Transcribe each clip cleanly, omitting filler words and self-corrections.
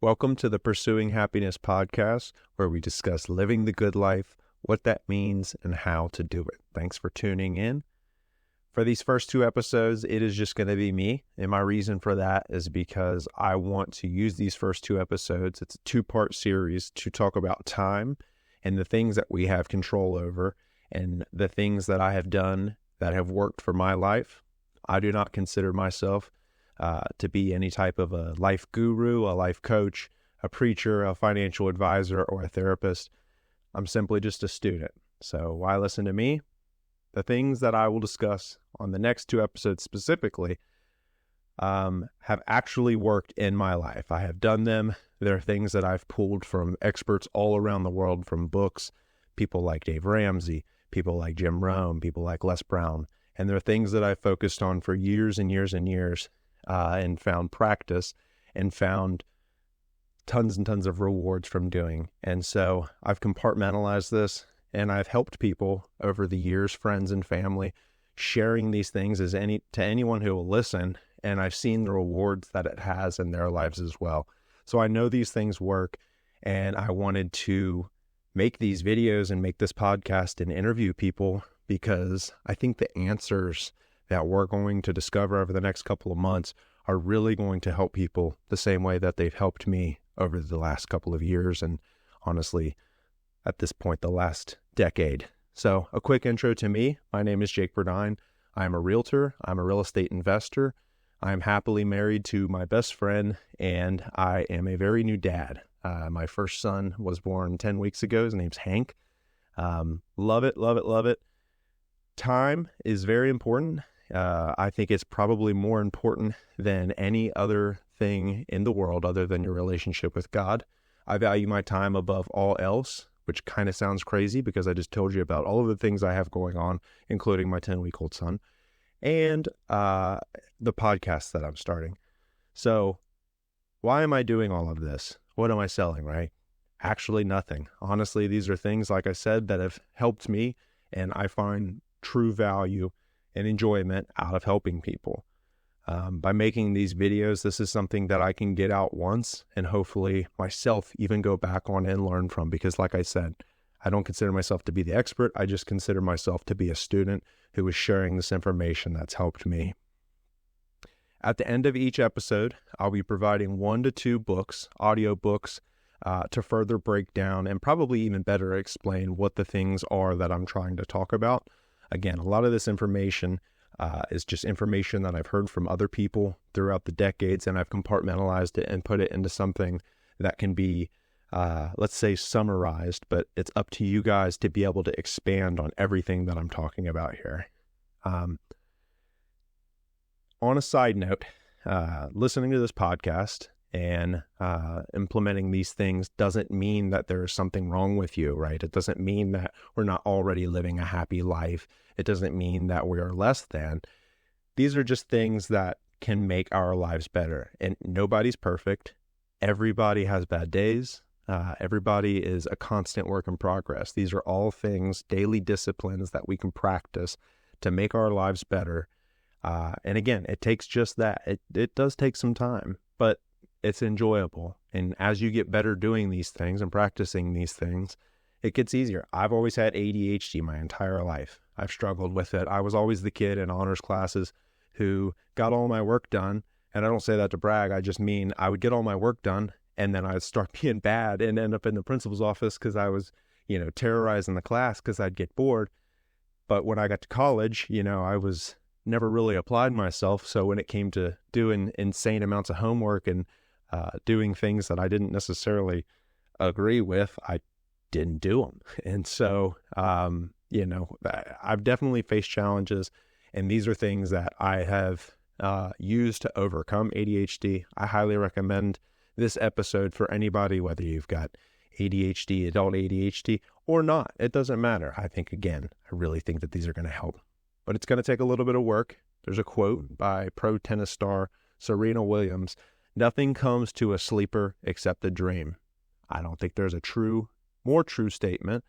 Welcome to the Pursuing Happiness podcast, where we discuss living the good life, what that means, and how to do it. Thanks for tuning in. For these first two episodes, it is just going to be me, and my reason for that is because I want to use these first two episodes. It's a two-part series to talk about time and the things that we have control over and the things that I have done that have worked for my life. I do not consider myself to be any type of a life guru, a life coach, a preacher, a financial advisor, or a therapist. I'm simply just a student. So why listen to me? The things that I will discuss on the next two episodes specifically have actually worked in my life. I have done them. There are things that I've pulled from experts all around the world, from books, people like Dave Ramsey, people like Jim Rohn, people like Les Brown. And there are things that I've focused on for years and years and years and found practice and found tons and tons of rewards from doing. And so I've compartmentalized this, and I've helped people over the years, friends and family, sharing these things to anyone who will listen. And I've seen the rewards that it has in their lives as well. So I know these things work, and I wanted to make these videos and make this podcast and interview people because I think the answers that we're going to discover over the next couple of months are really going to help people the same way that they've helped me over the last couple of years, and honestly, at this point, the last decade. So a quick intro to me. My name is Jake Burdine. I'm a realtor. I'm a real estate investor. I'm happily married to my best friend, and I am a very new dad. My first son was born 10 weeks ago. His name's Hank. Love it, love it, love it. Time is very important. I think it's probably more important than any other thing in the world other than your relationship with God. I value my time above all else, which kind of sounds crazy because I just told you about all of the things I have going on, including my 10-week-old son and the podcast that I'm starting. So why am I doing all of this? What am I selling, right? Actually, nothing. Honestly, these are things, like I said, that have helped me, and I find true value and enjoyment out of helping people. By making these videos, this is something that I can get out once and hopefully myself even go back on and learn from, because like I said, I don't consider myself to be the expert. I just consider myself to be a student who is sharing this information that's helped me. At the end of each episode, I'll be providing 1 to 2 books, audio books, to further break down and probably even better explain what the things are that I'm trying to talk about. Again, a lot of this information is just information that I've heard from other people throughout the decades, and I've compartmentalized it and put it into something that can be, let's say, summarized, but it's up to you guys to be able to expand on everything that I'm talking about here. On a side note, listening to this podcast and implementing these things doesn't mean that there's something wrong with you, right? It doesn't mean that we're not already living a happy life. It doesn't mean that we are less than. These are just things that can make our lives better. And nobody's perfect. Everybody has bad days. Everybody is a constant work in progress. These are all things, daily disciplines that we can practice to make our lives better. And again, it takes just that. It does take some time, but it's enjoyable. And as you get better doing these things and practicing these things, it gets easier. I've always had ADHD my entire life. I've struggled with it. I was always the kid in honors classes who got all my work done. And I don't say that to brag. I just mean I would get all my work done, and then I'd start being bad and end up in the principal's office because I was, terrorizing the class because I'd get bored. But when I got to college, I was never really applied myself. So when it came to doing insane amounts of homework and doing things that I didn't necessarily agree with, I didn't do them. And so, I've definitely faced challenges, and these are things that I have used to overcome ADHD. I highly recommend this episode for anybody, whether you've got ADHD, adult ADHD, or not. It doesn't matter. I really think that these are going to help, but it's going to take a little bit of work. There's a quote by pro tennis star Serena Williams: "Nothing comes to a sleeper except a dream." I don't think there's a more true statement.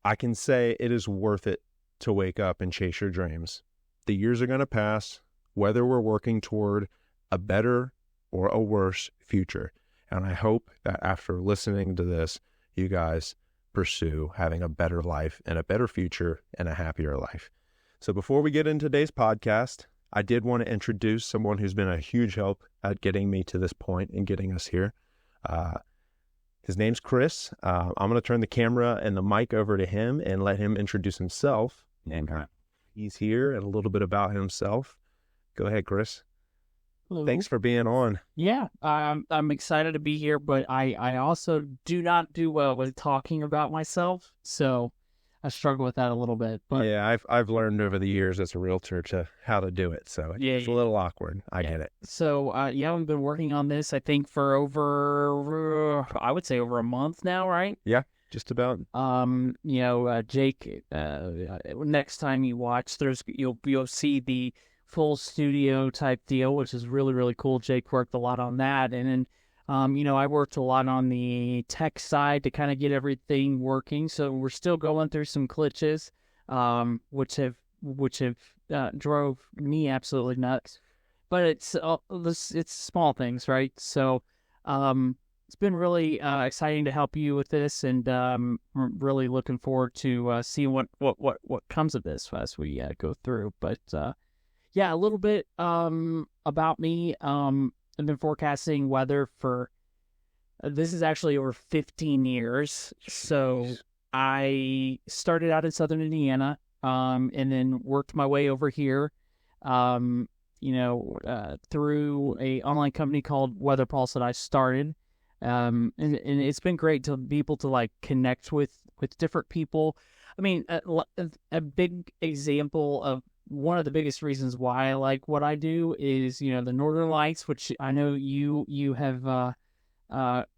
I can say it is worth it to wake up and chase your dreams. The years are going to pass, whether we're working toward a better or a worse future. And I hope that after listening to this, you guys pursue having a better life and a better future and a happier life. So before we get into today's podcast, I did want to introduce someone who's been a huge help at getting me to this point and getting us here. His name's Chris. I'm going to turn the camera and the mic over to him and let him introduce himself. And he's here and a little bit about himself. Go ahead, Chris. Hello. Thanks for being on. Yeah, I'm excited to be here, but I also do not do well with talking about myself, so I struggle with that a little bit. But yeah, I've learned over the years as a realtor how to do it, so it's a little awkward. I get it. So I've been working on this, I think, for over a month now, right? Yeah, just about. Jake, next time you watch, you'll see the full studio type deal, which is really, really cool. Jake worked a lot on that. And then, I worked a lot on the tech side to kind of get everything working. So we're still going through some glitches, which have drove me absolutely nuts. But it's small things, right? So, it's been really exciting to help you with this, and I'm really looking forward to seeing what comes of this as we go through. But yeah, a little bit about me. I've been forecasting weather for, this is actually over 15 years. So I started out in Southern Indiana and then worked my way over here, through a online company called Weather Pulse that I started. And it's been great to be able to like connect with different people. I mean, a big example of one of the biggest reasons why I like what I do is, the Northern Lights, which I know you have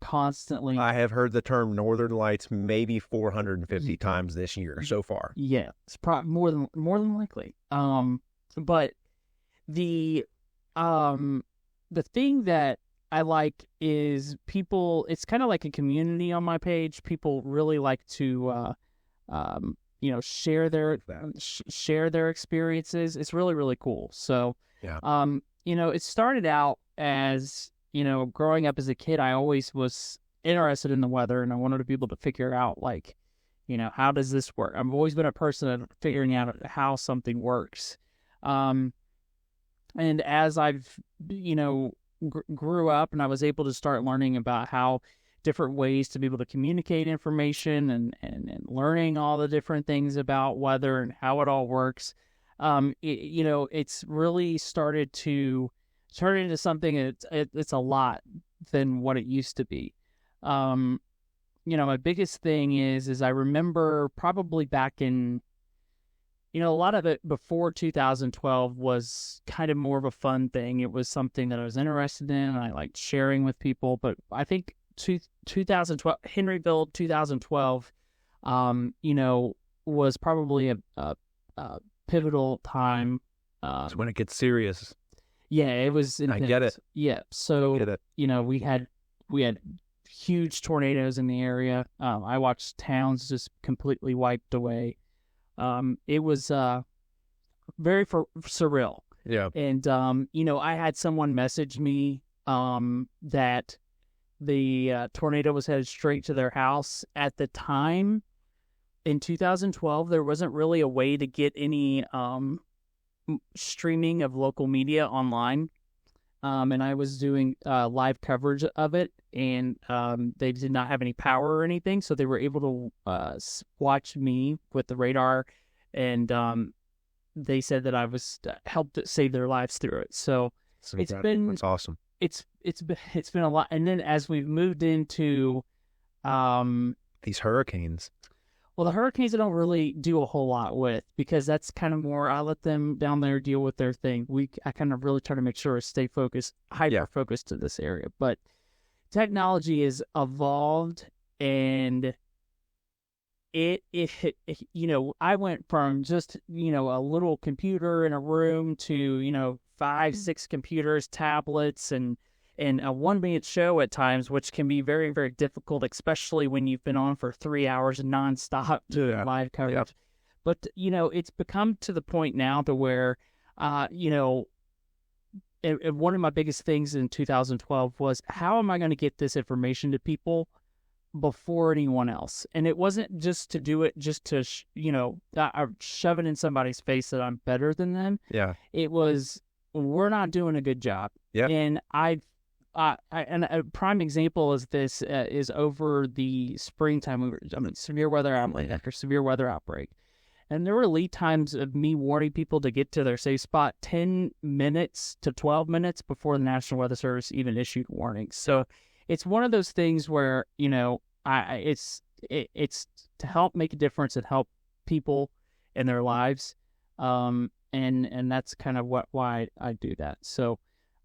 constantly. I have heard the term Northern Lights maybe 450 times this year so far. Yeah, it's probably more than likely. But the thing that I like is people. It's kind of like a community on my page. People really like to share their experiences. It's really, really cool. So, yeah. It started out as, growing up as a kid, I always was interested in the weather, and I wanted to be able to figure out, like, how does this work? I've always been a person of figuring out how something works. And as I've, grew up and I was able to start learning about how different ways to be able to communicate information and learning all the different things about weather and how it all works. It's really started to turn into something. It's a lot than what it used to be. My biggest thing is I remember probably back in, a lot of it before 2012 was kind of more of a fun thing. It was something that I was interested in and I liked sharing with people. But I think 2012, Henryville 2012, was probably a pivotal time. It's when it gets serious. Yeah, it was intense. I get it. Yeah, so I get it. we had huge tornadoes in the area. I watched towns just completely wiped away. It was very surreal. Yeah, and I had someone message me that the tornado was headed straight to their house. At the time, in 2012, there wasn't really a way to get any streaming of local media online. And I was doing live coverage of it, and they did not have any power or anything, so they were able to watch me with the radar, and they said that I was helped save their lives through it. So that's awesome. It's been a lot. And then as we've moved into these hurricanes. Well, the hurricanes I don't really do a whole lot with, because that's kind of more, I let them down there deal with their thing. I kind of really try to make sure I stay focused, hyper-focused to this area. But technology has evolved, and I went from just, a little computer in a room to, 5, 6 computers, tablets, and a 1-minute show at times, which can be very, very difficult, especially when you've been on for 3 hours nonstop doing live coverage. Yep. But, it's become to the point now to where, and one of my biggest things in 2012 was, how am I going to get this information to people before anyone else? And it wasn't just to do it, just to, shove it in somebody's face that I'm better than them. Yeah. It was, we're not doing a good job. Yeah. And and a prime example is this, is over the springtime. Severe weather outbreak after severe weather outbreak. And there were lead times of me warning people to get to their safe spot 10 minutes to 12 minutes before the National Weather Service even issued warnings. So it's one of those things where, it's to help make a difference and help people in their lives. And that's kind of why I do that. So,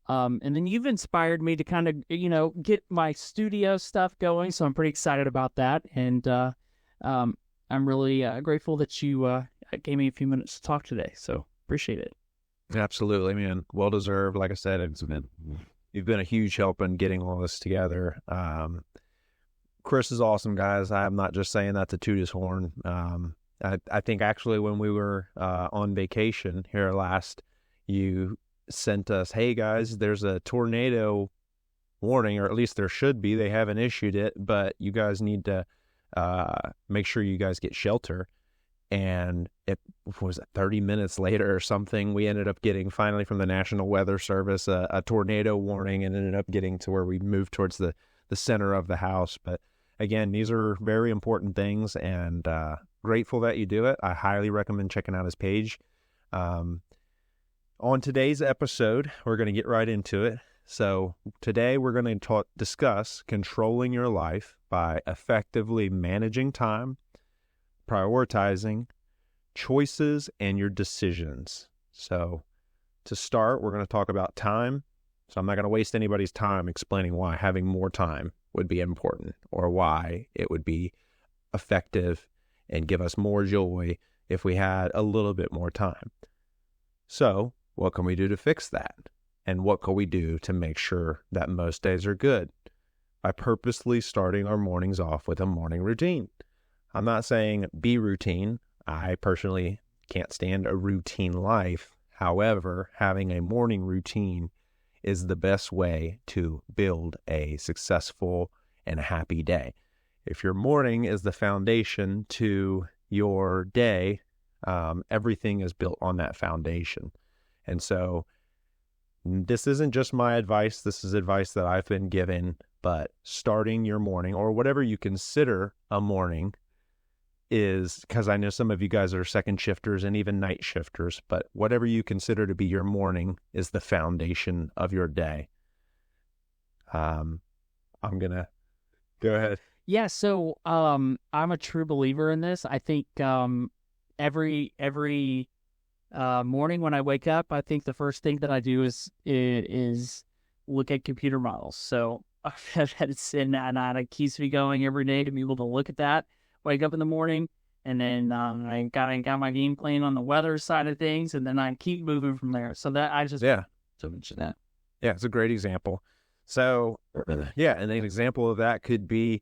and then you've inspired me to kind of, get my studio stuff going. So I'm pretty excited about that. And, I'm really grateful that you gave me a few minutes to talk today. So appreciate it. Absolutely, man. Well deserved. Like I said, you've been a huge help in getting all this together. Chris is awesome, guys. I'm not just saying that to toot his horn. I think actually when we were on vacation here last, you sent us, hey guys, there's a tornado warning, or at least there should be. They haven't issued it, but you guys need to make sure you guys get shelter. And it was 30 minutes later or something, we ended up getting finally from the National Weather Service a tornado warning, and ended up getting to where we moved towards the center of the house. But again, these are very important things, and grateful that you do it. I highly recommend checking out his page. On today's episode, we're going to get right into it. So today we're going to discuss controlling your life by effectively managing time, prioritizing, choices, and your decisions. So to start, we're going to talk about time. So I'm not going to waste anybody's time explaining why having more time would be important, or why it would be effective and give us more joy if we had a little bit more time. So what can we do to fix that? And what can we do to make sure that most days are good? By purposely starting our mornings off with a morning routine. I'm not saying be routine. I personally can't stand a routine life. However, having a morning routine is the best way to build a successful and happy day. If your morning is the foundation to your day, everything is built on that foundation. And so this isn't just my advice. This is advice that I've been given, but starting your morning, or whatever you consider a morning, is, because I know some of you guys are second shifters and even night shifters, but whatever you consider to be your morning is the foundation of your day. I'm going to go ahead. Yeah. So, I'm a true believer in this. I think, every morning when I wake up, I think the first thing that I do is look at computer models. So I've had to sit and it keeps me going every day to be able to look at that, wake up in the morning, and then I got my game plan on the weather side of things, and then I keep moving from there. So that I just to mention that. Yeah, it's a great example. So yeah, and an example of that could be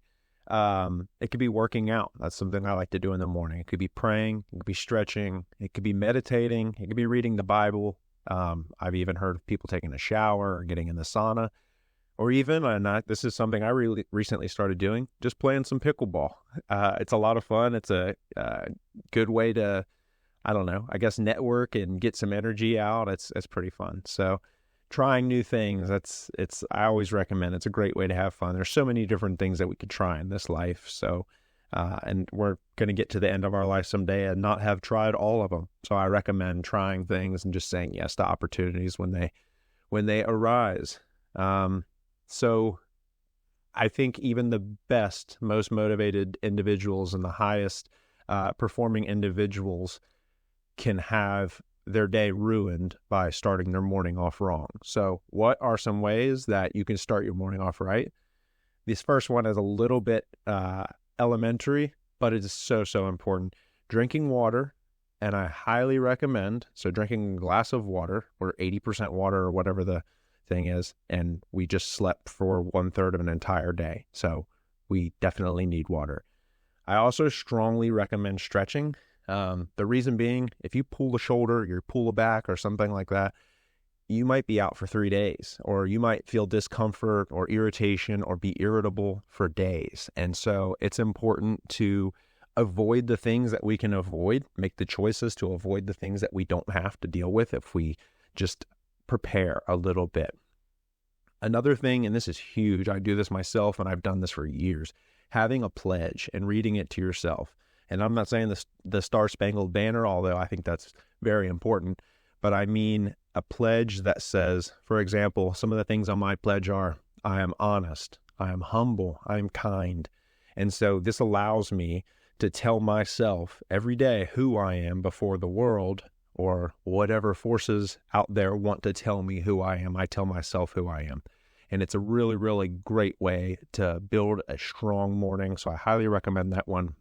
it could be working out. That's something I like to do in the morning. It could be praying, it could be stretching, it could be meditating, it could be reading the Bible. I've even heard of people taking a shower or getting in the sauna, or even, this is something I really recently started doing, just playing some pickleball. It's a lot of fun. It's a good way to, I guess, network and get some energy out. It's pretty fun. So trying new things, I always recommend. It's a great way to have fun. There's so many different things that we could try in this life. So, and we're going to get to the end of our life someday and not have tried all of them. So I recommend trying things and just saying yes to opportunities when they arise. So I think even the best, most motivated individuals and the highest performing individuals can have their day ruined by starting their morning off wrong. So what are some ways that you can start your morning off right? This first one is a little bit elementary, but it is so important. Drinking water, and I highly recommend, so drinking a glass of water, or 80% water, or whatever the thing is, and we just slept for 1/3 of an entire day. So we definitely need water. I also strongly recommend stretching. The reason being, if you pull the shoulder, you pull the back or something like that, you might be out for 3 days, or you might feel discomfort or irritation or be irritable for days. And so it's important to avoid the things that we can avoid, make the choices to avoid the things that we don't have to deal with if we just prepare a little bit. Another thing, and this is huge, I do this myself and I've done this for years, having a pledge and reading it to yourself. And I'm not saying the Star Spangled Banner, although I think that's very important, but I mean a pledge that says, for example, some of the things on my pledge are, I am honest, I am humble, I am kind. And so this allows me to tell myself every day who I am before the world or whatever forces out there want to tell me who I am. I tell myself who I am. And it's a really, really great way to build a strong morning. So I highly recommend that one.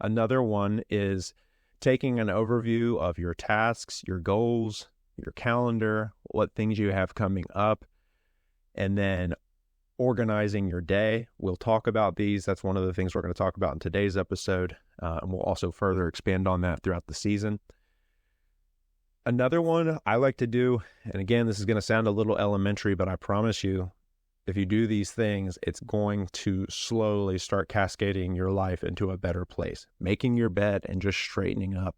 Another one is taking an overview of your tasks, your goals, your calendar, what things you have coming up, and then organizing your day. We'll talk about these. That's one of the things we're going to talk about in today's episode. And we'll also further expand on that throughout the season. Another one I like to do, and again, this is going to sound a little elementary, but I promise you, if you do these things, it's going to slowly start cascading your life into a better place. Making your bed and just straightening up.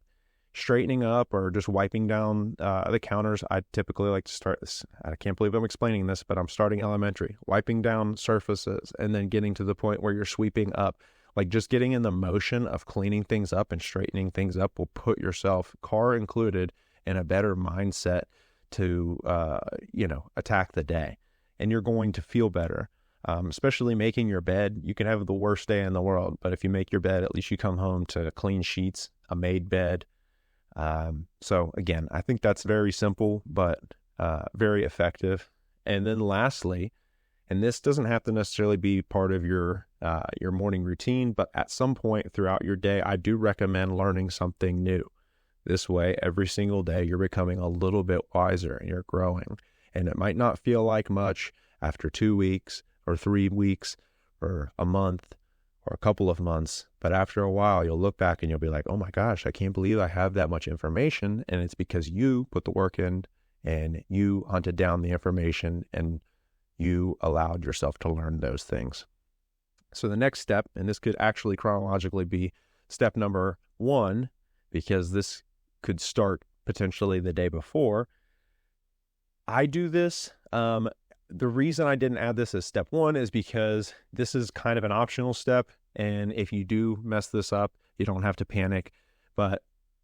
Straightening up or just wiping down the counters. I typically like to start this. I can't believe I'm explaining this, but I'm starting elementary. Wiping down surfaces and then getting to the point where you're sweeping up. Like just getting in the motion of cleaning things up and straightening things up will put yourself, car included, in a better mindset to, attack the day. And you're going to feel better, especially making your bed. You can have the worst day in the world, but if you make your bed, at least you come home to clean sheets, a made bed. So again, I think that's very simple, but very effective. And then lastly, and this doesn't have to necessarily be part of your morning routine, but at some point throughout your day, I do recommend learning something new. This way, every single day, you're becoming a little bit wiser and you're growing. And it might not feel like much after 2 weeks or 3 weeks or a month or a couple of months. But after a while, you'll look back and you'll be like, oh my gosh, I can't believe I have that much information. And it's because you put the work in and you hunted down the information and you allowed yourself to learn those things. So the next step, and this could actually chronologically be step number 1, because this could start potentially the day before. I do this. The reason I didn't add this as step 1 is because this is kind of an optional step. And if you do mess this up, you don't have to panic. But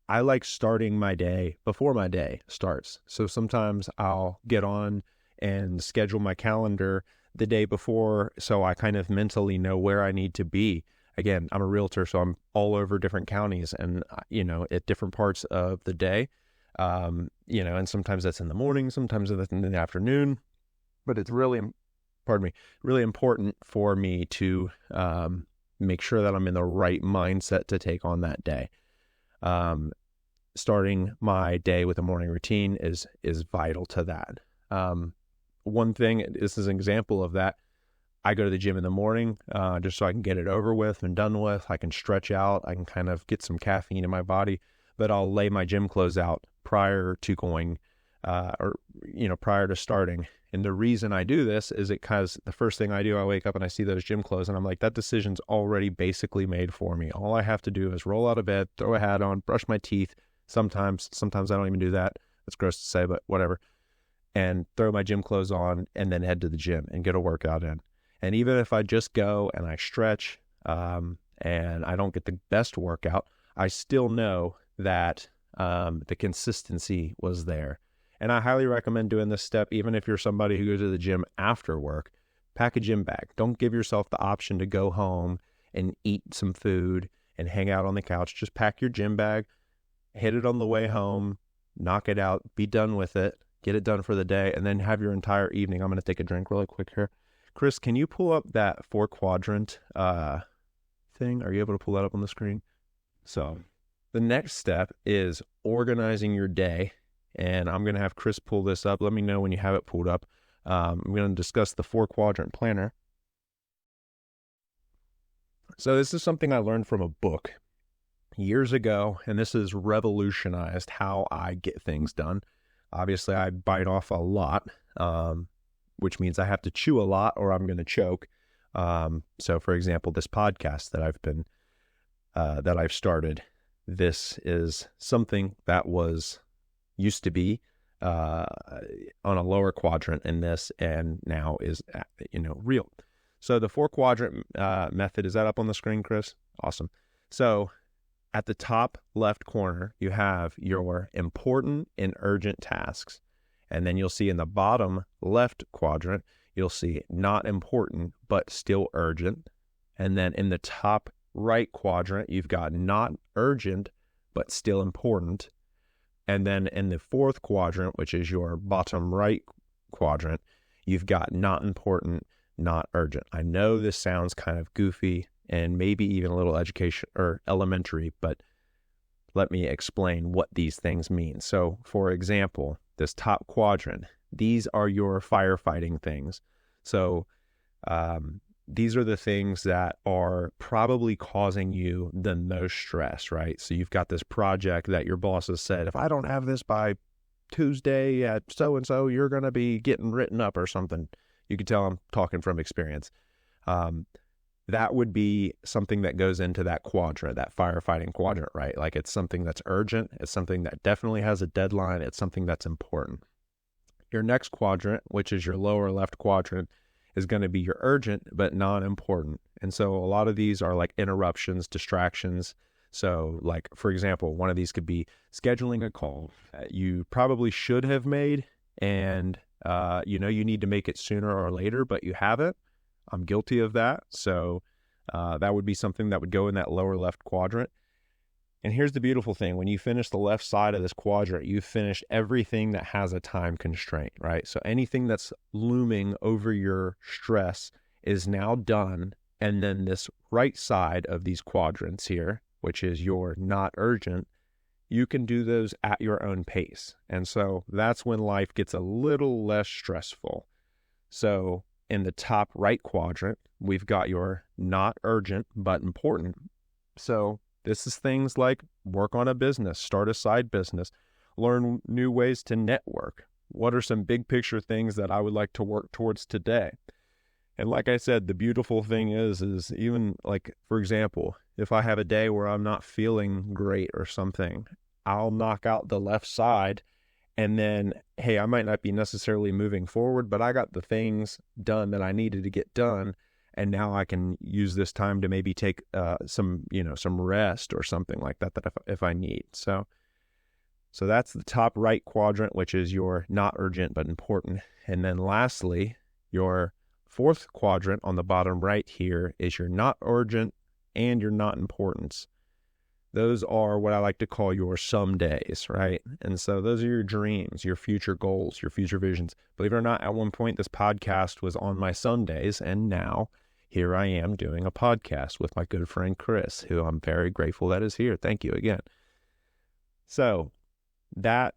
I like starting my day before my day starts. So sometimes I'll get on and schedule my calendar the day before so I kind of mentally know where I need to be. Again, I'm a realtor, so I'm all over different counties and, at different parts of the day. And sometimes that's in the morning, sometimes that's in the afternoon, but it's really important for me to make sure that I'm in the right mindset to take on that day. Starting my day with a morning routine is vital to that. One thing, this is an example of that. I go to the gym in the morning just so I can get it over with and done with. I can stretch out. I can kind of get some caffeine in my body, but I'll lay my gym clothes out prior to going prior to starting. And the reason I do this is because the first thing I do, I wake up and I see those gym clothes and I'm like, that decision's already basically made for me. All I have to do is roll out of bed, throw a hat on, brush my teeth. Sometimes I don't even do that. That's gross to say, but whatever. And throw my gym clothes on and then head to the gym and get a workout in. And even if I just go and I stretch and I don't get the best workout, I still know that the consistency was there. And I highly recommend doing this step, even if you're somebody who goes to the gym after work. Pack a gym bag. Don't give yourself the option to go home and eat some food and hang out on the couch. Just pack your gym bag, hit it on the way home, knock it out, be done with it, get it done for the day, and then have your entire evening. I'm going to take a drink really quick here. Chris, can you pull up that 4-quadrant thing? Are you able to pull that up on the screen? So the next step is organizing your day. And I'm going to have Chris pull this up. Let me know when you have it pulled up. I'm going to discuss the 4-quadrant planner. So this is something I learned from a book years ago, and this has revolutionized how I get things done. Obviously, I bite off a lot, which means I have to chew a lot or I'm going to choke. So, for example, this podcast that I've started, this is something that used to be on a lower quadrant in this, and now is real. So the 4-quadrant method, is that up on the screen, Chris? Awesome. So at the top left corner, you have your important and urgent tasks. And then you'll see in the bottom left quadrant, you'll see not important, but still urgent. And then in the top right quadrant, you've got not urgent, but still important. And then in the 4th quadrant, which is your bottom right quadrant, you've got not important, not urgent. I know this sounds kind of goofy and maybe even a little education or elementary, but let me explain what these things mean. So, for example, this top quadrant, these are your firefighting things. So, these are the things that are probably causing you the most stress, right? So you've got this project that your boss has said, if I don't have this by Tuesday at so-and-so, you're going to be getting written up or something. You can tell I'm talking from experience. That would be something that goes into that quadrant, that firefighting quadrant, right? Like it's something that's urgent. It's something that definitely has a deadline. It's something that's important. Your next quadrant, which is your lower left quadrant, is going to be your urgent but non-important. And so a lot of these are like interruptions, distractions. So like, for example, one of these could be scheduling a call that you probably should have made, and you need to make it sooner or later, but you haven't. I'm guilty of that. So that would be something that would go in that lower left quadrant. And here's the beautiful thing. When you finish the left side of this quadrant, you've finished everything that has a time constraint, right? So anything that's looming over your stress is now done. And then this right side of these quadrants here, which is your not urgent, you can do those at your own pace. And so that's when life gets a little less stressful. So in the top right quadrant, we've got your not urgent but important. So this is things like work on a business, start a side business, learn new ways to network. What are some big picture things that I would like to work towards today? And like I said, the beautiful thing is even like, for example, if I have a day where I'm not feeling great or something, I'll knock out the left side, and then, hey, I might not be necessarily moving forward, but I got the things done that I needed to get done. And now I can use this time to maybe take some rest or something like that if I need. So that's the top right quadrant, which is your not urgent but important. And then lastly, your 4th quadrant on the bottom right here is your not urgent and your not importance. Those are what I like to call your some days, right? And so those are your dreams, your future goals, your future visions. Believe it or not, at one point, this podcast was on my some days, and now here I am doing a podcast with my good friend Chris, who I'm very grateful that is here. Thank you again. So that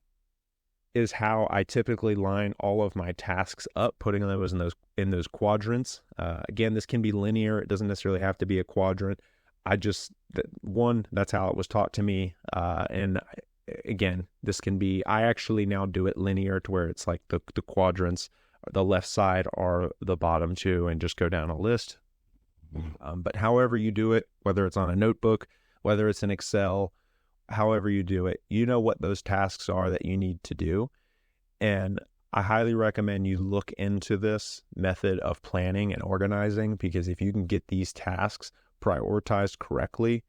is how I typically line all of my tasks up, putting those in those quadrants. Again, this can be linear. It doesn't necessarily have to be a quadrant. That's how it was taught to me. And again, this can be, I actually now do it linear to where it's like the quadrants, the left side are the bottom two, and just go down a list. But however you do it, whether it's on a notebook, whether it's in Excel, however you do it, you know what those tasks are that you need to do. And I highly recommend you look into this method of planning and organizing, because if you can get these tasks prioritized correctly,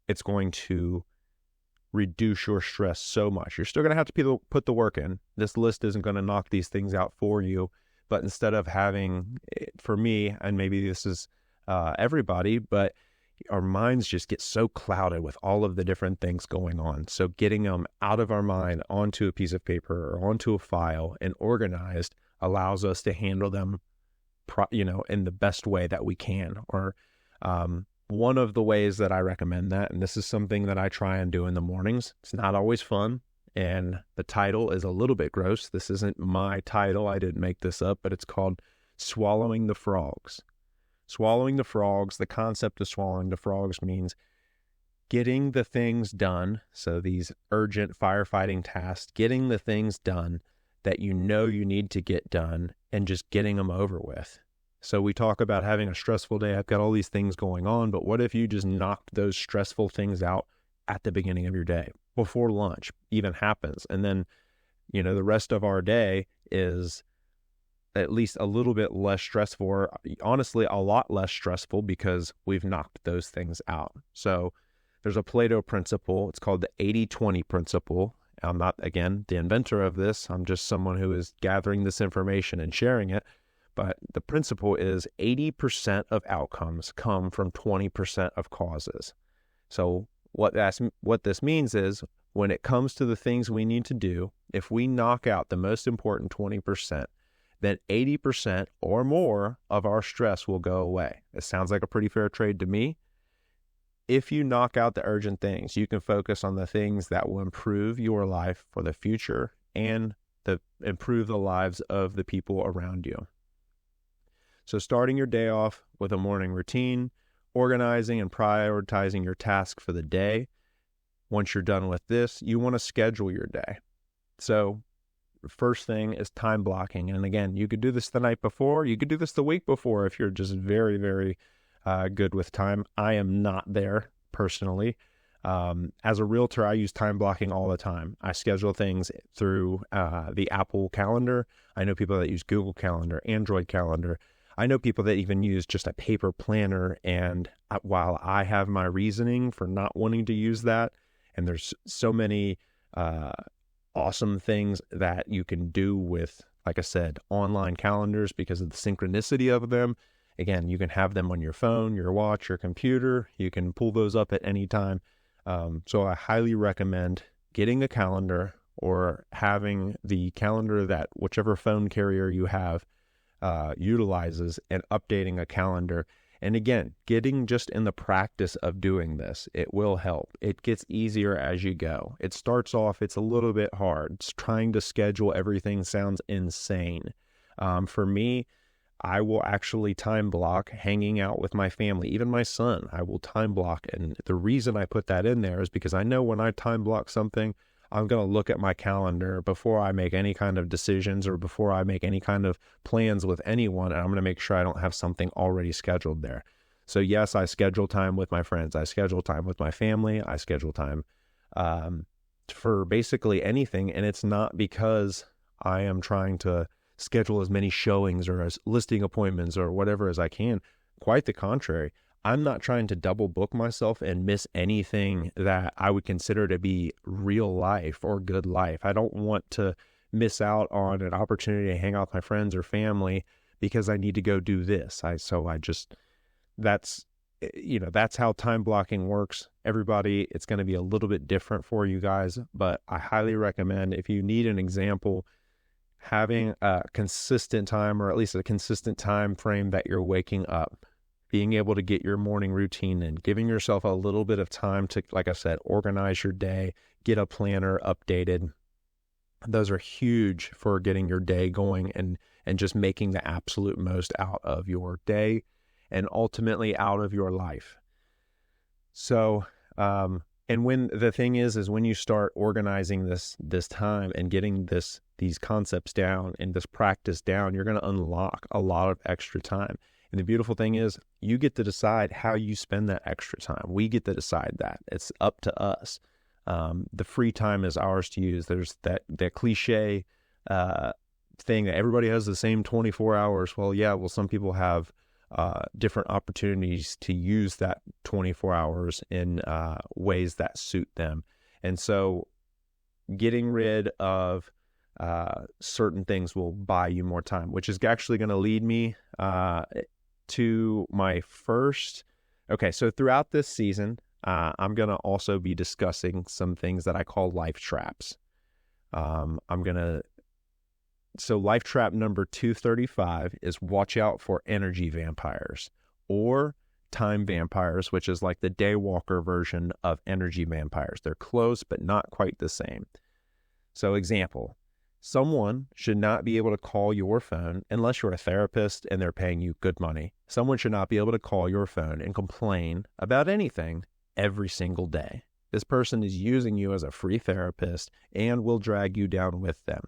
it's going to reduce your stress so much. You're still going to have to put the work in. This list isn't going to knock these things out for you. But instead of having, for me, and maybe this is everybody, but our minds just get so clouded with all of the different things going on. So getting them out of our mind onto a piece of paper or onto a file and organized allows us to handle them, in the best way that we can. Or one of the ways that I recommend that, and this is something that I try and do in the mornings, it's not always fun, and the title is a little bit gross. This isn't my title. I didn't make this up, but it's called Swallowing the Frogs. Swallowing the frogs, the concept of swallowing the frogs means getting the things done. So these urgent firefighting tasks, getting the things done that you know you need to get done and just getting them over with. So we talk about having a stressful day. I've got all these things going on, but what if you just knocked those stressful things out at the beginning of your day, before lunch even happens? And then, the rest of our day is at least a little bit less stressful, or honestly, a lot less stressful, because we've knocked those things out. So there's a Plato principle. It's called the 80-20 principle. I'm not, again, the inventor of this. I'm just someone who is gathering this information and sharing it. But the principle is 80% of outcomes come from 20% of causes. So what this means is, when it comes to the things we need to do, if we knock out the most important 20%, then 80% or more of our stress will go away. It sounds like a pretty fair trade to me. If you knock out the urgent things, you can focus on the things that will improve your life for the future and improve the lives of the people around you. So starting your day off with a morning routine, organizing and prioritizing your tasks for the day. Once you're done with this, you want to schedule your day. So first thing is time blocking. And again, you could do this the night before. You could do this the week before if you're just very, very good with time. I am not there personally. As a realtor, I use time blocking all the time. I schedule things through the Apple Calendar. I know people that use Google Calendar, Android Calendar. I know people that even use just a paper planner. And while I have my reasoning for not wanting to use that, and there's so many awesome things that you can do with, like I said, online calendars because of the synchronicity of them. Again, you can have them on your phone, your watch, your computer. You can pull those up at any time. So I highly recommend getting a calendar or having the calendar that whichever phone carrier you have utilizes, and updating a calendar. And again, getting just in the practice of doing this, it will help. It gets easier as you go. It starts off, it's a little bit hard. It's trying to schedule everything sounds insane. For me, I will actually time block hanging out with my family, even my son. I will time block. And the reason I put that in there is because I know when I time block something, I'm going to look at my calendar before I make any kind of decisions or before I make any kind of plans with anyone. And I'm going to make sure I don't have something already scheduled there. So yes, I schedule time with my friends. I schedule time with my family. I schedule time for basically anything. And it's not because I am trying to schedule as many showings or as listing appointments or whatever as I can. Quite the contrary. I'm not trying to double book myself and miss anything that I would consider to be real life or good life. I don't want to miss out on an opportunity to hang out with my friends or family because I need to go do this. That's how time blocking works. Everybody, it's going to be a little bit different for you guys, but I highly recommend, if you need an example, having a consistent time, or at least a consistent time frame that you're waking up, being able to get your morning routine in, giving yourself a little bit of time to, like I said, organize your day, get a planner updated. Those are huge for getting your day going and just making the absolute most out of your day and ultimately out of your life. So, and when the thing is when you start organizing this time and getting these concepts down and this practice down, you're going to unlock a lot of extra time. And the beautiful thing is you get to decide how you spend that extra time. We get to decide that. It's up to us. The free time is ours to use. There's that cliche thing that everybody has the same 24 hours. Well, yeah, some people have different opportunities to use that 24 hours in ways that suit them. And so getting rid of certain things will buy you more time, which is actually going to lead me to my first. Okay, so throughout this season, I'm going to also be discussing some things that I call life traps. So life trap number 235 is watch out for energy vampires or time vampires, which is like the daywalker version of energy vampires. They're close, but not quite the same. So example, someone should not be able to call your phone unless you're a therapist and they're paying you good money. Someone should not be able to call your phone and complain about anything every single day. This person is using you as a free therapist and will drag you down with them.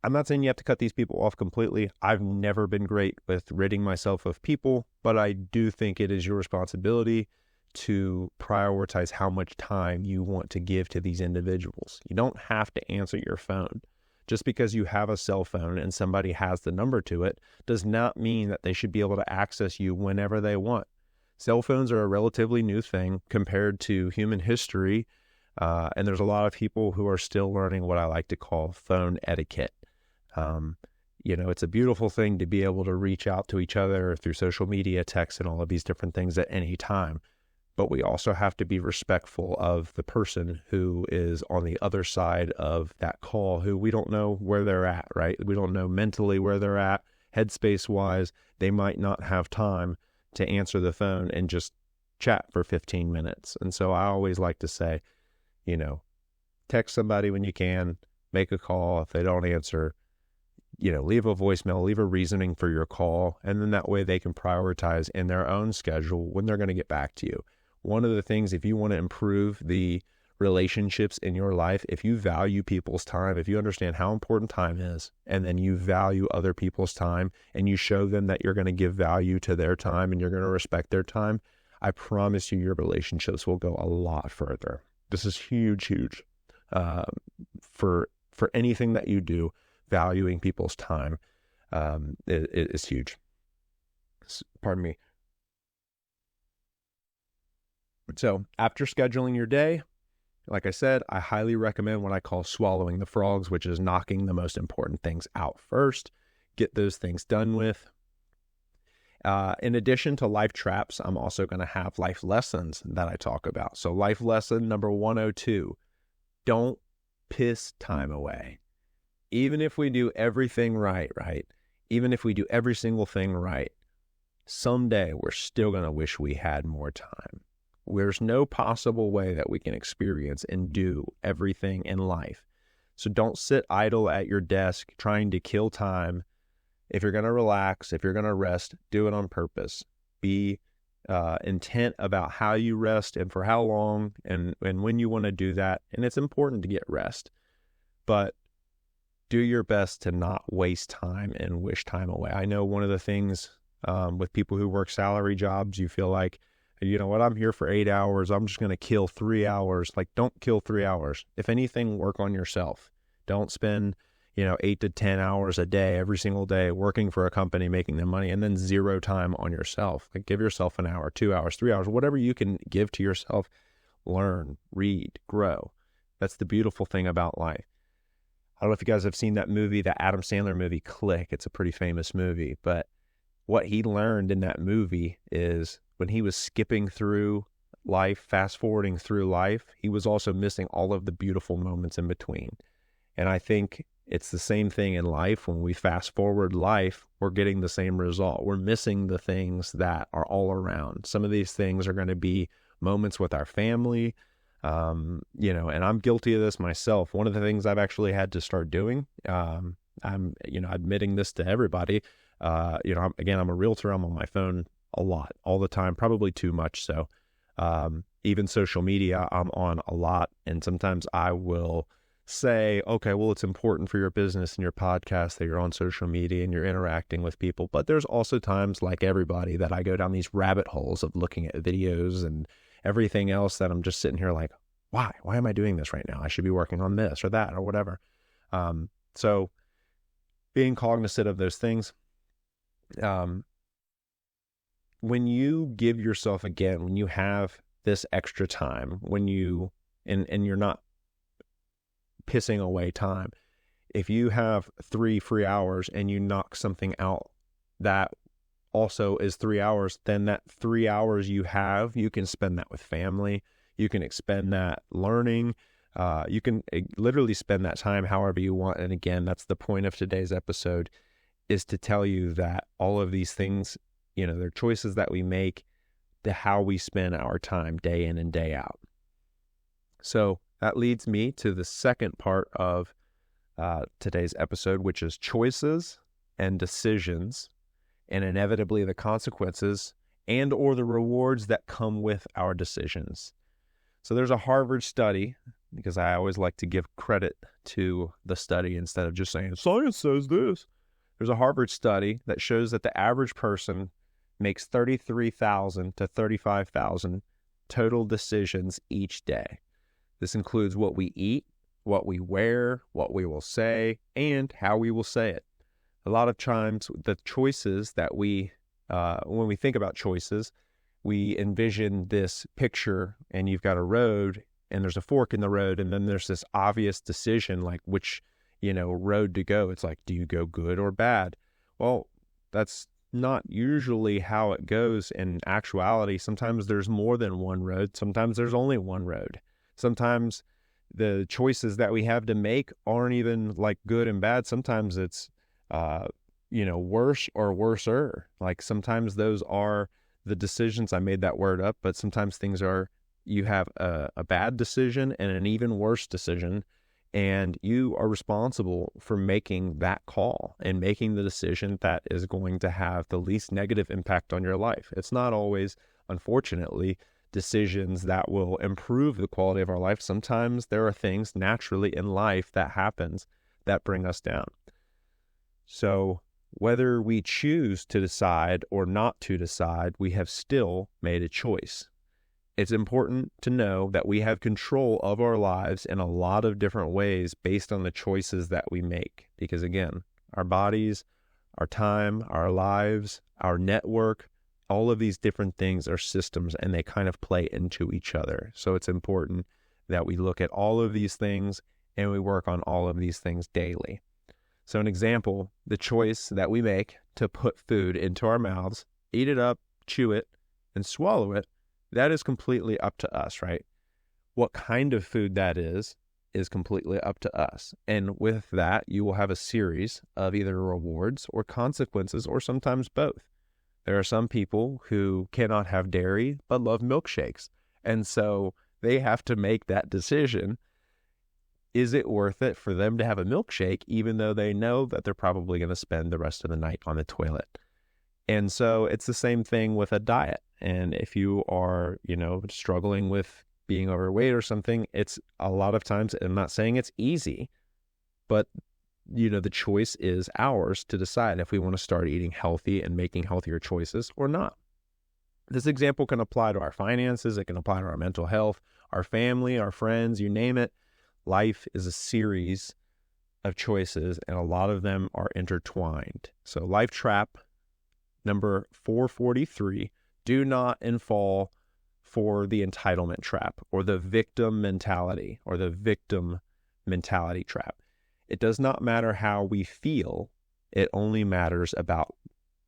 I'm not saying you have to cut these people off completely. I've never been great with ridding myself of people, but I do think it is your responsibility to prioritize how much time you want to give to these individuals. You don't have to answer your phone. Just because you have a cell phone and somebody has the number to it does not mean that they should be able to access you whenever they want. Cell phones are a relatively new thing compared to human history, and there's a lot of people who are still learning what I like to call phone etiquette. It's a beautiful thing to be able to reach out to each other through social media, text, and all of these different things at any time. But we also have to be respectful of the person who is on the other side of that call, who we don't know where they're at, right? We don't know mentally where they're at, headspace-wise. They might not have time to answer the phone and just chat for 15 minutes. And so I always like to say, text somebody when you can, make a call. If they don't answer, leave a voicemail, leave a reasoning for your call, and then that way they can prioritize in their own schedule when they're going to get back to you. One of the things, if you want to improve the relationships in your life, if you value people's time, if you understand how important time is, and then you value other people's time, and you show them that you're going to give value to their time and you're going to respect their time, I promise you your relationships will go a lot further. This is huge for anything that you do. Valuing people's time is huge. Pardon me. So after scheduling your day, like I said, I highly recommend what I call swallowing the frogs, which is knocking the most important things out first. Get those things done with. In addition to life traps, I'm also going to have life lessons that I talk about. So life lesson number 102, don't piss time away. Even if we do everything right? Even if we do every single thing right, someday we're still going to wish we had more time. There's no possible way that we can experience and do everything in life. So don't sit idle at your desk trying to kill time. If you're going to relax, if you're going to rest, do it on purpose. Be intent about how you rest and for how long and when you want to do that. And it's important to get rest. But do your best to not waste time and wish time away. I know one of the things with people who work salary jobs, you feel like, you know what, I'm here for 8 hours. I'm just going to kill 3 hours. Like, don't kill 3 hours. If anything, work on yourself. Don't spend, 8 to 10 hours a day, every single day, working for a company, making them money, and then zero time on yourself. Like, give yourself an hour, 2 hours, 3 hours, whatever you can give to yourself. Learn, read, grow. That's the beautiful thing about life. I don't know if you guys have seen that movie, that Adam Sandler movie, Click. It's a pretty famous movie, but what he learned in that movie is when he was skipping through life, fast forwarding through life, he was also missing all of the beautiful moments in between. And I think it's the same thing in life. When we fast forward life, we're getting the same result. We're missing the things that are all around. Some of these things are going to be moments with our family, and I'm guilty of this myself. One of the things I've actually had to start doing, I'm admitting this to everybody. I'm a realtor. I'm on my phone a lot, all the time, probably too much. So, even social media, I'm on a lot. And sometimes I will say, okay, well, it's important for your business and your podcast that you're on social media and you're interacting with people. But there's also times, like everybody, that I go down these rabbit holes of looking at videos and everything else that I'm just sitting here like, why am I doing this right now? I should be working on this or that or whatever. So being cognizant of those things, when you give yourself, again, when you have this extra time, when you, and you're not pissing away time, if you have 3 free hours and you knock something out that also is 3 hours, then that 3 hours you have, you can spend that with family. You can expend that learning. You can literally spend that time however you want. And again, that's the point of today's episode, is to tell you that all of these things, they're choices that we make to how we spend our time day in and day out. So that leads me to the second part of today's episode, which is choices and decisions, and inevitably the consequences and or the rewards that come with our decisions. So there's a Harvard study, because I always like to give credit to the study instead of just saying, science says this. There's a Harvard study that shows that the average person makes 33,000 to 35,000 total decisions each day. This includes what we eat, what we wear, what we will say, and how we will say it. A lot of times, the choices that when we think about choices, we envision this picture, and you've got a road, and there's a fork in the road, and then there's this obvious decision, like which, road to go. It's like, do you go good or bad? Well, that's not usually how it goes in actuality. Sometimes there's more than one road. Sometimes there's only one road. Sometimes the choices that we have to make aren't even like good and bad. Sometimes it's, worse or worser. Like sometimes those are the decisions. I made that word up, but sometimes things are, you have a bad decision and an even worse decision, and you are responsible for making that call and making the decision that is going to have the least negative impact on your life. It's not always, unfortunately, decisions that will improve the quality of our life. Sometimes there are things naturally in life that happens that bring us down. So whether we choose to decide or not to decide, we have still made a choice. It's important to know that we have control of our lives in a lot of different ways based on the choices that we make. Because again, our bodies, our time, our lives, our network, all of these different things are systems, and they kind of play into each other. So it's important that we look at all of these things and we work on all of these things daily. So an example, the choice that we make to put food into our mouths, eat it up, chew it, and swallow it, that is completely up to us, right? What kind of food that is completely up to us. And with that, you will have a series of either rewards or consequences, or sometimes both. There are some people who cannot have dairy but love milkshakes. And so they have to make that decision. Is it worth it for them to have a milkshake, even though they know that they're probably going to spend the rest of the night on the toilet? And so it's the same thing with a diet. And if you are, struggling with being overweight or something, it's a lot of times, I'm not saying it's easy, but, the choice is ours to decide if we want to start eating healthy and making healthier choices or not. This example can apply to our finances. It can apply to our mental health, our family, our friends, you name it. Life is a series of choices, and a lot of them are intertwined. So life trap number 443, do not fall for the entitlement trap or the victim mentality trap. It does not matter how we feel. It only matters about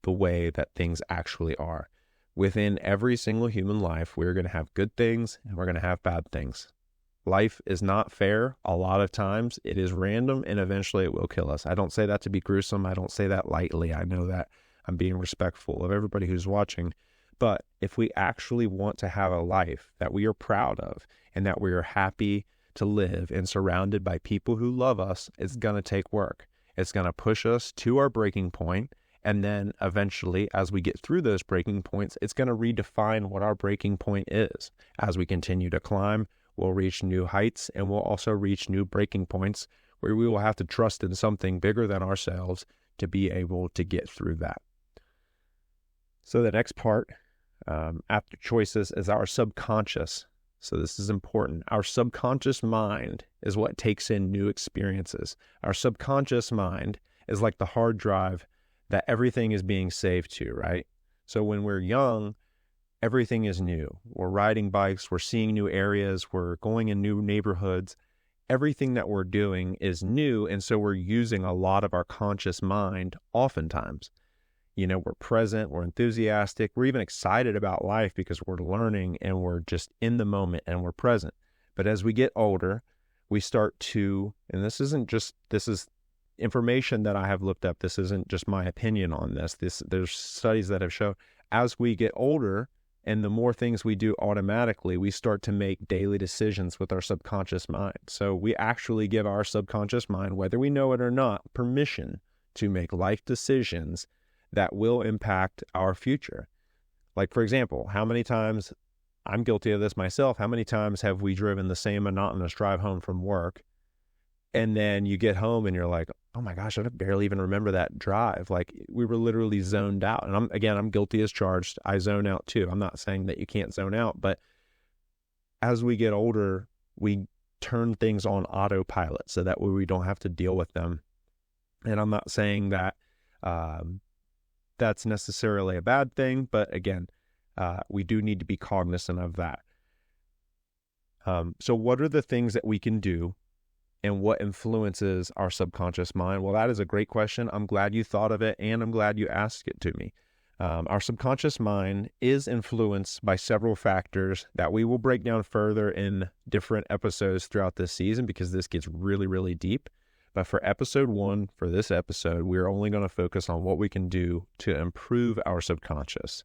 the way that things actually are. Within every single human life, we're going to have good things and we're going to have bad things. Life is not fair. A lot of times it is random, and eventually it will kill us. I don't say that to be gruesome. I don't say that lightly. I know that I'm being respectful of everybody who's watching. But if we actually want to have a life that we are proud of and that we are happy to live and surrounded by people who love us, it's going to take work. It's going to push us to our breaking point. And then eventually, as we get through those breaking points, it's going to redefine what our breaking point is. As we continue to climb, we'll reach new heights, and we'll also reach new breaking points where we will have to trust in something bigger than ourselves to be able to get through that. So the next part after choices is our subconscious. So this is important. Our subconscious mind is what takes in new experiences. Our subconscious mind is like the hard drive that everything is being saved to, right? So when we're young, everything is new. We're riding bikes, we're seeing new areas, we're going in new neighborhoods. Everything that we're doing is new, and so we're using a lot of our conscious mind oftentimes. We're present, we're enthusiastic, we're even excited about life because we're learning and we're just in the moment and we're present. But as we get older, we start to, and this is information that I have looked up. This isn't just my opinion on this. There's studies that have shown as we get older and the more things we do automatically, we start to make daily decisions with our subconscious mind. So we actually give our subconscious mind, whether we know it or not, permission to make life decisions that will impact our future. Like, for example, how many times, I'm guilty of this myself, how many times have we driven the same monotonous drive home from work, and then you get home and you're like, oh my gosh, I barely even remember that drive. Like, we were literally zoned out. And I'm guilty as charged. I zone out too. I'm not saying that you can't zone out, but as we get older, we turn things on autopilot so that way we don't have to deal with them. And I'm not saying that that's necessarily a bad thing, but again, we do need to be cognizant of that. So what are the things that we can do, and what influences our subconscious mind? Well, that is a great question. I'm glad you thought of it, and I'm glad you asked it to me. Our subconscious mind is influenced by several factors that we will break down further in different episodes throughout this season, because this gets really, really deep. But for episode 1, for this episode, we're only going to focus on what we can do to improve our subconscious.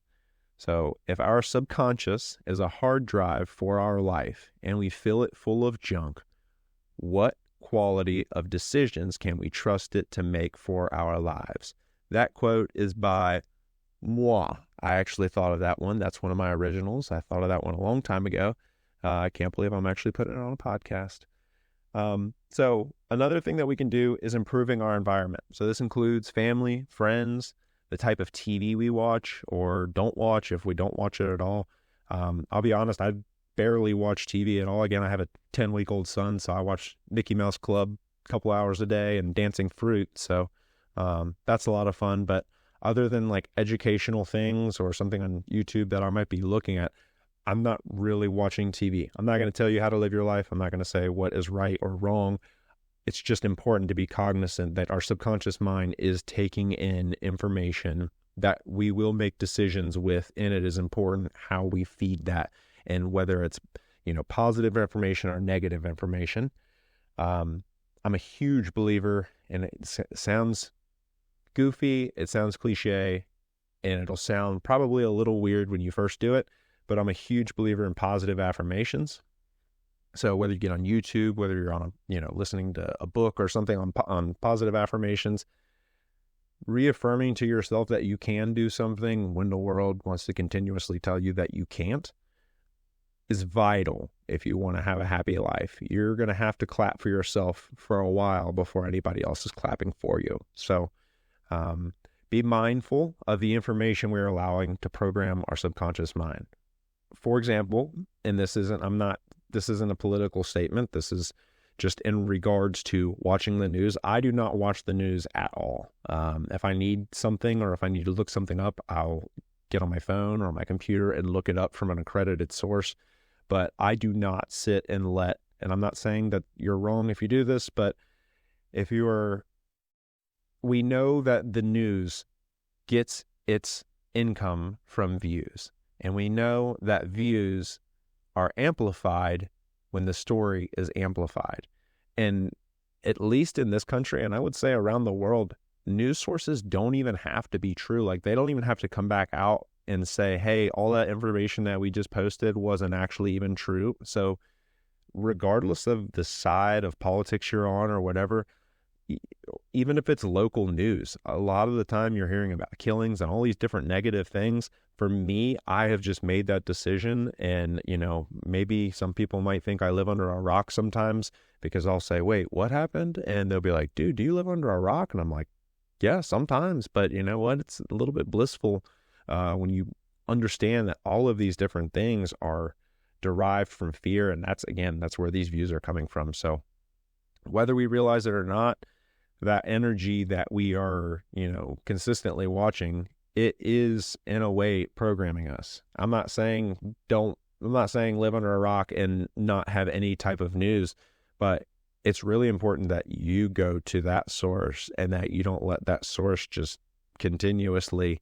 So if our subconscious is a hard drive for our life and we fill it full of junk, what quality of decisions can we trust it to make for our lives? That quote is by moi. I actually thought of that one. That's one of my originals. I thought of that one a long time ago. I can't believe I'm actually putting it on a podcast. So another thing that we can do is improving our environment. So this includes family, friends, the type of TV we watch or don't watch, if we don't watch it at all. I'll be honest, I barely watch TV at all. Again, I have a 10-week-old son, so I watch Mickey Mouse Club a couple hours a day and Dancing Fruit. So that's a lot of fun. But other than like educational things or something on YouTube that I might be looking at, I'm not really watching TV. I'm not going to tell you how to live your life. I'm not going to say what is right or wrong. It's just important to be cognizant that our subconscious mind is taking in information that we will make decisions with, and it is important how we feed that, and whether it's, positive information or negative information. I'm a huge believer, and it sounds goofy, it sounds cliche, and it'll sound probably a little weird when you first do it, but I'm a huge believer in positive affirmations. So whether you get on YouTube, whether you're on listening to a book or something on positive affirmations, reaffirming to yourself that you can do something when the world wants to continuously tell you that you can't is vital if you want to have a happy life. You're going to have to clap for yourself for a while before anybody else is clapping for you. So be mindful of the information we're allowing to program our subconscious mind. For example, and this isn't a political statement. This is just in regards to watching the news. I do not watch the news at all. If I need something or if I need to look something up, I'll get on my phone or my computer and look it up from an accredited source. But I do not sit and and I'm not saying that you're wrong if you do this, but we know that the news gets its income from views. And we know that views are amplified when the story is amplified. And at least in this country, and I would say around the world, news sources don't even have to be true. Like, they don't even have to come back out and say, hey, all that information that we just posted wasn't actually even true. So regardless of the side of politics you're on or whatever, even if it's local news, a lot of the time you're hearing about killings and all these different negative things. For me, I have just made that decision, and maybe some people might think I live under a rock sometimes, because I'll say, wait, what happened? And they'll be like, dude, do you live under a rock? And I'm like, yeah, sometimes, but you know what? It's a little bit blissful when you understand that all of these different things are derived from fear, and that's where these views are coming from. So whether we realize it or not, that energy that we are, consistently watching, it is in a way programming us. I'm not saying live under a rock and not have any type of news, but it's really important that you go to that source and that you don't let that source just continuously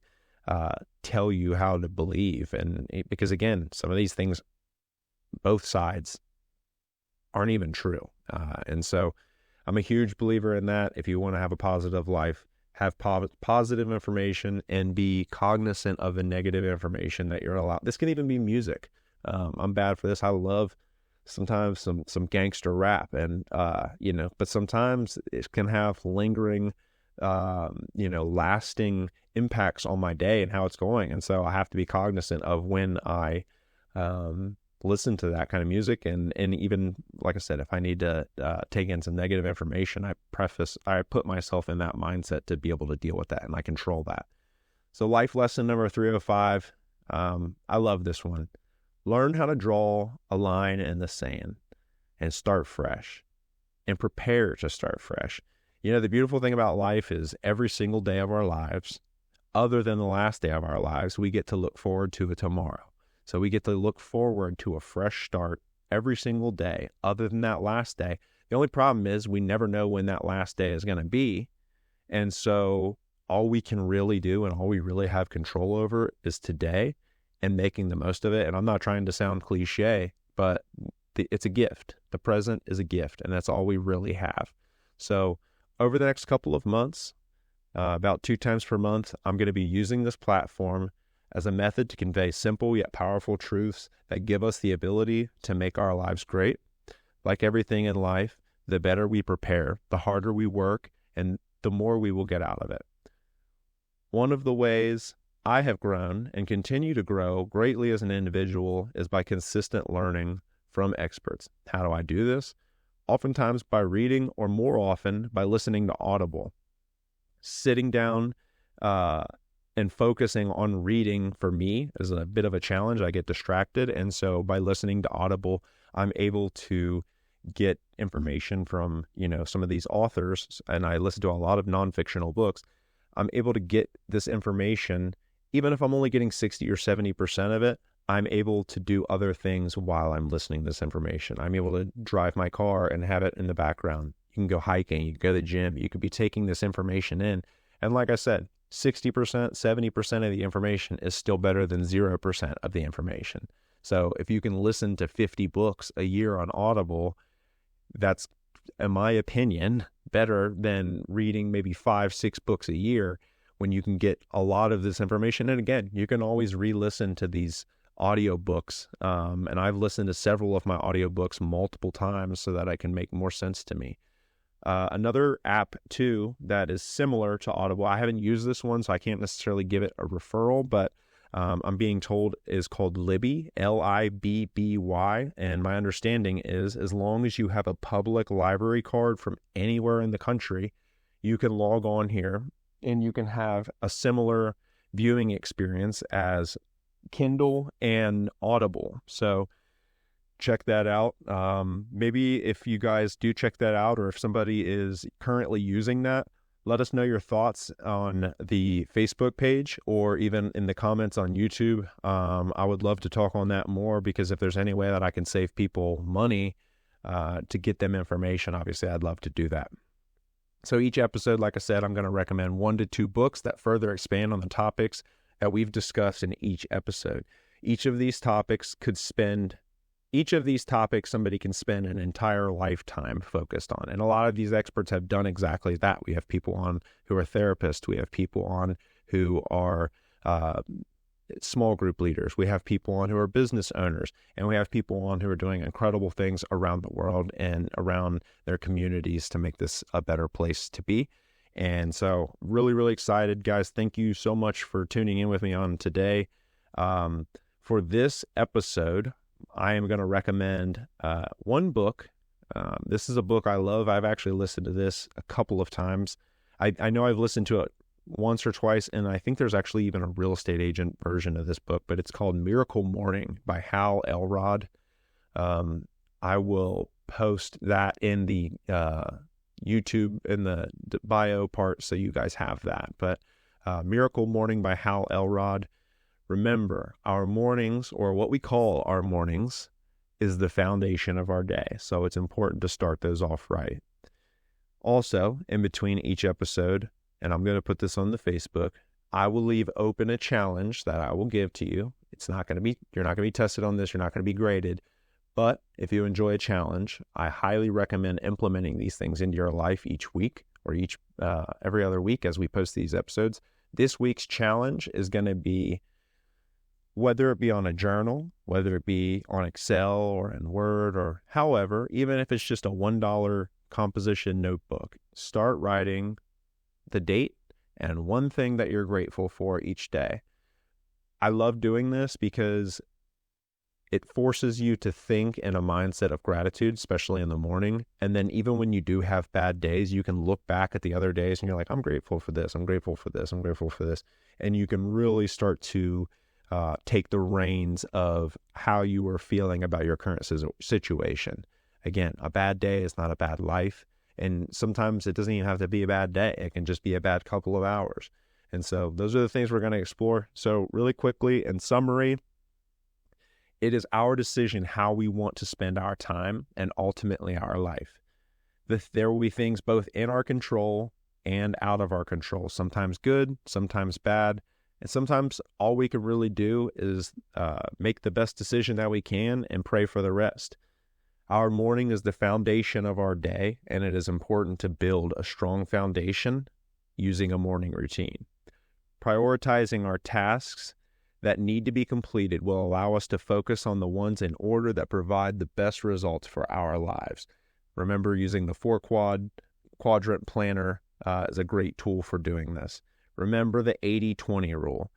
tell you how to believe. And because again, some of these things, both sides aren't even true. And so I'm a huge believer in that. If you want to have a positive life, have positive information and be cognizant of the negative information that you're allowed. This can even be music. I'm bad for this. I love sometimes some gangster rap, and but sometimes it can have lingering, lasting impacts on my day and how it's going. And so I have to be cognizant of when I listen to that kind of music. And even, like I said, if I need to take in some negative information, I put myself in that mindset to be able to deal with that, and I control that. So life lesson number 305, I love this one. Learn how to draw a line in the sand and start fresh, and prepare to start fresh. You know, the beautiful thing about life is every single day of our lives, other than the last day of our lives, we get to look forward to a tomorrow. So we get to look forward to a fresh start every single day, other than that last day. The only problem is we never know when that last day is going to be. And so all we can really do and all we really have control over is today and making the most of it. And I'm not trying to sound cliche, but it's a gift. The present is a gift, and that's all we really have. So over the next couple of months, about 2 times per month, I'm going to be using this platform as a method to convey simple yet powerful truths that give us the ability to make our lives great. Like everything in life, the better we prepare, the harder we work, and the more we will get out of it. One of the ways I have grown and continue to grow greatly as an individual is by consistent learning from experts. How do I do this? Oftentimes by reading, or more often by listening to Audible. Sitting down and focusing on reading for me is a bit of a challenge. I get distracted. And so by listening to Audible, I'm able to get information from, some of these authors, and I listen to a lot of non-fictional books. I'm able to get this information, even if I'm only getting 60 or 70% of it, I'm able to do other things while I'm listening to this information. I'm able to drive my car and have it in the background. You can go hiking, you can go to the gym, you could be taking this information in. And like I said, 60%, 70% of the information is still better than 0% of the information. So if you can listen to 50 books a year on Audible, that's, in my opinion, better than reading maybe 5-6 books a year when you can get a lot of this information. And again, you can always re-listen to these audiobooks. And I've listened to several of my audiobooks multiple times so that I can make more sense to me. Another app too that is similar to Audible, I haven't used this one, so I can't necessarily give it a referral, but I'm being told is called Libby, Libby, and my understanding is as long as you have a public library card from anywhere in the country, you can log on here and you can have a similar viewing experience as Kindle and Audible. So check that out. Maybe if you guys do check that out, or if somebody is currently using that, let us know your thoughts on the Facebook page or even in the comments on YouTube. I would love to talk on that more, because if there's any way that I can save people money to get them information, obviously I'd love to do that. So each episode, like I said, I'm going to recommend 1 to 2 books that further expand on the topics that we've discussed in each episode. Each of these topics somebody can spend an entire lifetime focused on. And a lot of these experts have done exactly that. We have people on who are therapists. We have people on who are small group leaders. We have people on who are business owners. And we have people on who are doing incredible things around the world and around their communities to make this a better place to be. And so really, really excited, guys. Thank you so much for tuning in with me on today. For this episode, I am going to recommend one book. This is a book I love. I've actually listened to this a couple of times. I know I've listened to it once or twice, and I think there's actually even a real estate agent version of this book, but it's called Miracle Morning by Hal Elrod. I will post that in the YouTube in the bio part so you guys have that. But Miracle Morning by Hal Elrod. Remember, our mornings, or what we call our mornings, is the foundation of our day. So it's important to start those off right. Also, in between each episode, and I'm going to put this on the Facebook, I will leave open a challenge that I will give to you. You're not going to be tested on this. You're not going to be graded. But if you enjoy a challenge, I highly recommend implementing these things into your life each week, or every other week as we post these episodes. This week's challenge is going to be, whether it be on a journal, whether it be on Excel or in Word, or however, even if it's just a $1 composition notebook, start writing the date and one thing that you're grateful for each day. I love doing this because it forces you to think in a mindset of gratitude, especially in the morning. And then even when you do have bad days, you can look back at the other days and you're like, I'm grateful for this. I'm grateful for this. I'm grateful for this. And you can really start to take the reins of how you were feeling about your current situation. Again, a bad day is not a bad life. And sometimes it doesn't even have to be a bad day. It can just be a bad couple of hours. And so those are the things we're going to explore. So really quickly, in summary, it is our decision how we want to spend our time and ultimately our life. There will be things both in our control and out of our control, sometimes good, sometimes bad, and sometimes all we can really do is make the best decision that we can and pray for the rest. Our morning is the foundation of our day, and it is important to build a strong foundation using a morning routine. Prioritizing our tasks that need to be completed will allow us to focus on the ones in order that provide the best results for our lives. Remember, using the 4-quadrant planner is a great tool for doing this. Remember the 80-20 rule.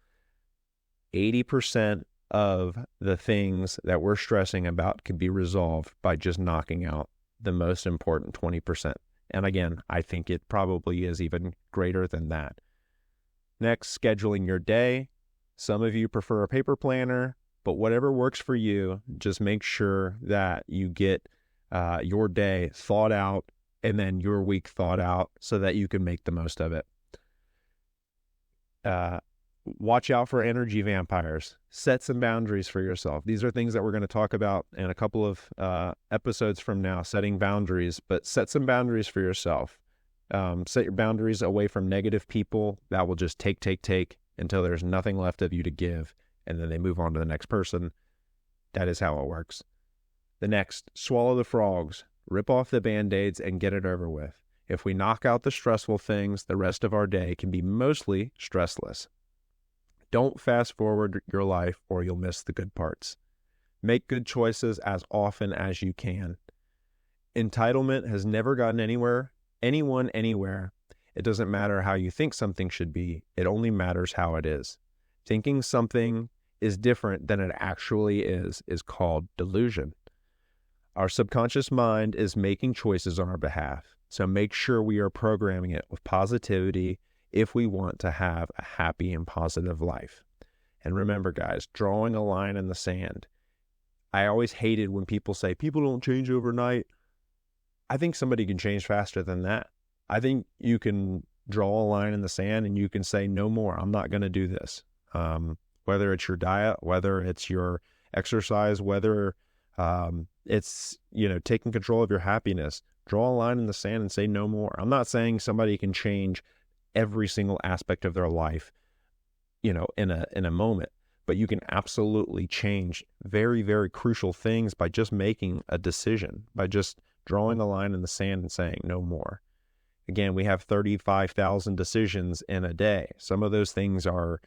80% of the things that we're stressing about can be resolved by just knocking out the most important 20%. And again, I think it probably is even greater than that. Next, scheduling your day. Some of you prefer a paper planner, but whatever works for you, just make sure that you get your day thought out and then your week thought out so that you can make the most of it. Watch out for energy vampires. Set some boundaries for yourself. These are things that we're going to talk about in a couple of episodes from now, setting boundaries, but set some boundaries for yourself. Set your boundaries away from negative people that will just take until there's nothing left of you to give, and then they move on to the next person. That is how it works. The next, swallow the frogs, rip off the Band-Aids, and get it over with. If we knock out the stressful things, the rest of our day can be mostly stressless. Don't fast forward your life or you'll miss the good parts. Make good choices as often as you can. Entitlement has never gotten anyone anywhere. It doesn't matter how you think something should be. It only matters how it is. Thinking something is different than it actually is called delusion. Our subconscious mind is making choices on our behalf. So make sure we are programming it with positivity if we want to have a happy and positive life. And remember, guys, drawing a line in the sand. I always hated when people say, people don't change overnight. I think somebody can change faster than that. I think you can draw a line in the sand and you can say, no more, I'm not going to do this. Whether it's your diet, whether it's your exercise, whether it's, taking control of your happiness, draw a line in the sand and say no more. I'm not saying somebody can change every single aspect of their life, in a moment, but you can absolutely change very, very crucial things by just making a decision, by just drawing a line in the sand and saying no more. Again, we have 35,000 decisions in a day. Some of those things are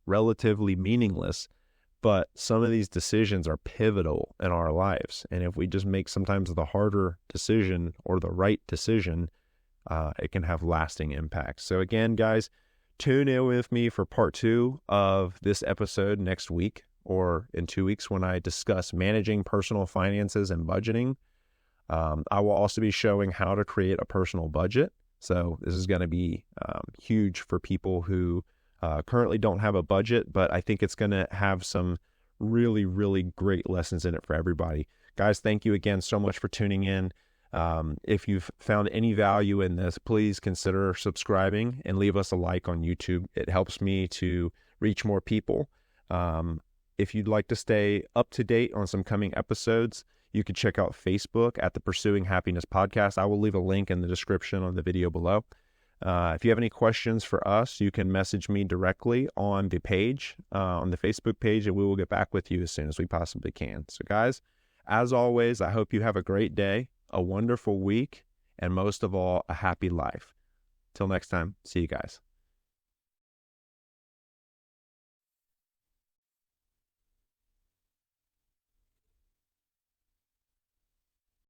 relatively meaningless, but some of these decisions are pivotal in our lives. And if we just make sometimes the harder decision or the right decision, it can have lasting impacts. So again, guys, tune in with me for part 2 of this episode next week or in 2 weeks when I discuss managing personal finances and budgeting. I will also be showing how to create a personal budget. So this is going to be huge for people who currently don't have a budget, but I think it's going to have some really, really great lessons in it for everybody. Guys, thank you again so much for tuning in. If you've found any value in this, please consider subscribing and leave us a like on YouTube. It helps me to reach more people. If you'd like to stay up to date on some coming episodes, you can check out Facebook at the Pursuing Happiness Podcast. I will leave a link in the description on the video below. If you have any questions for us, you can message me directly on the page, on the Facebook page, and we will get back with you as soon as we possibly can. So guys, as always, I hope you have a great day, a wonderful week, and most of all, a happy life. Till next time, see you guys.